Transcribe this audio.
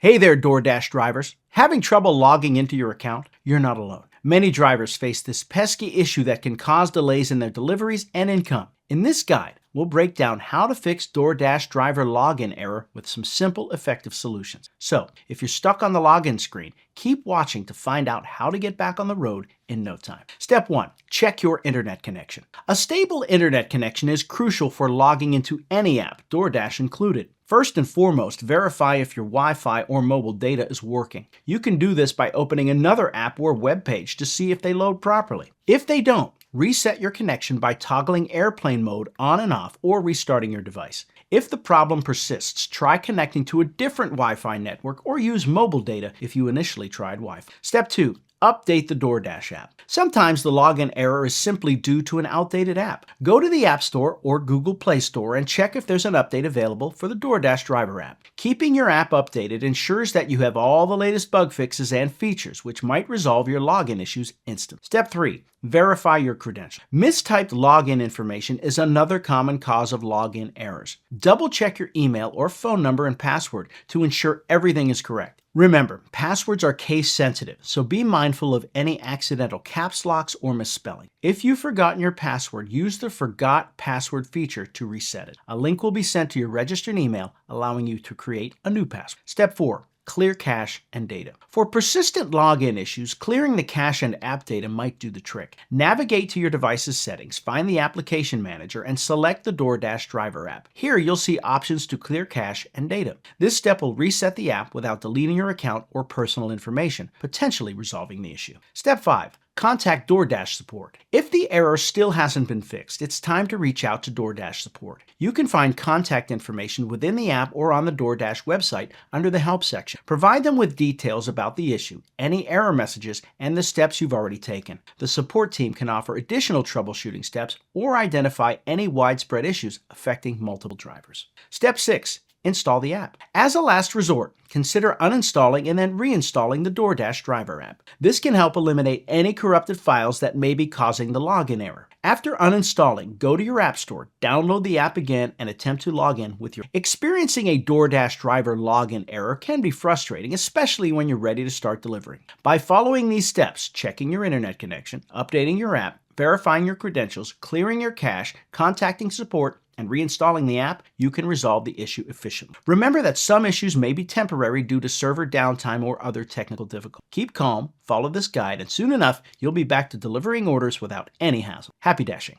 Hey there, DoorDash drivers. Having trouble logging into your account? You're not alone. Many drivers face this pesky issue that can cause delays in their deliveries and income. In this guide, we'll break down how to fix DoorDash driver login error with some simple, effective solutions. So, if you're stuck on the login screen, keep watching to find out how to get back on the road in no time. Step 1. Check your internet connection. A stable internet connection is crucial for logging into any app, DoorDash included. First and foremost, verify if your Wi-Fi or mobile data is working. You can do this by opening another app or web page to see if they load properly. If they don't, reset your connection by toggling airplane mode on and off or restarting your device. If the problem persists, try connecting to a different Wi-Fi network or use mobile data if you initially tried Wi-Fi. Step 2. Update the DoorDash app. Sometimes the login error is simply due to an outdated app. Go to the App Store or Google Play Store and check if there's an update available for the DoorDash Driver app. Keeping your app updated ensures that you have all the latest bug fixes and features, which might resolve your login issues instantly. Step 3. Verify your credentials. Mistyped login information is another common cause of login errors. Double check your email or phone number and password to ensure everything is correct. Remember, passwords are case sensitive, so be mindful of any accidental caps locks or misspelling. If you've forgotten your password, use the Forgot Password feature to reset it. A link will be sent to your registered email, allowing you to create a new password. Step 4. Clear cache and data. For persistent login issues, clearing the cache and app data might do the trick. Navigate to your device's settings, find the application manager, and select the DoorDash Driver app. Here you'll see options to clear cache and data. This step will reset the app without deleting your account or personal information, potentially resolving the issue. Step 5. Contact DoorDash support. If the error still hasn't been fixed, it's time to reach out to DoorDash support. You can find contact information within the app or on the DoorDash website under the Help section. Provide them with details about the issue, any error messages, and the steps you've already taken. The support team can offer additional troubleshooting steps or identify any widespread issues affecting multiple drivers. Step 6. Install the app. As a last resort, consider uninstalling and then reinstalling the DoorDash Driver app. This can help eliminate any corrupted files that may be causing the login error. After uninstalling, go to your App Store, download the app again, and attempt to log in with your... Experiencing a DoorDash Driver login error can be frustrating, especially when you're ready to start delivering. By following these steps, checking your internet connection, updating your app, verifying your credentials, clearing your cache, contacting support, and reinstalling the app, you can resolve the issue efficiently. Remember that some issues may be temporary due to server downtime or other technical difficulties. Keep calm, follow this guide, and soon enough, you'll be back to delivering orders without any hassle. Happy dashing!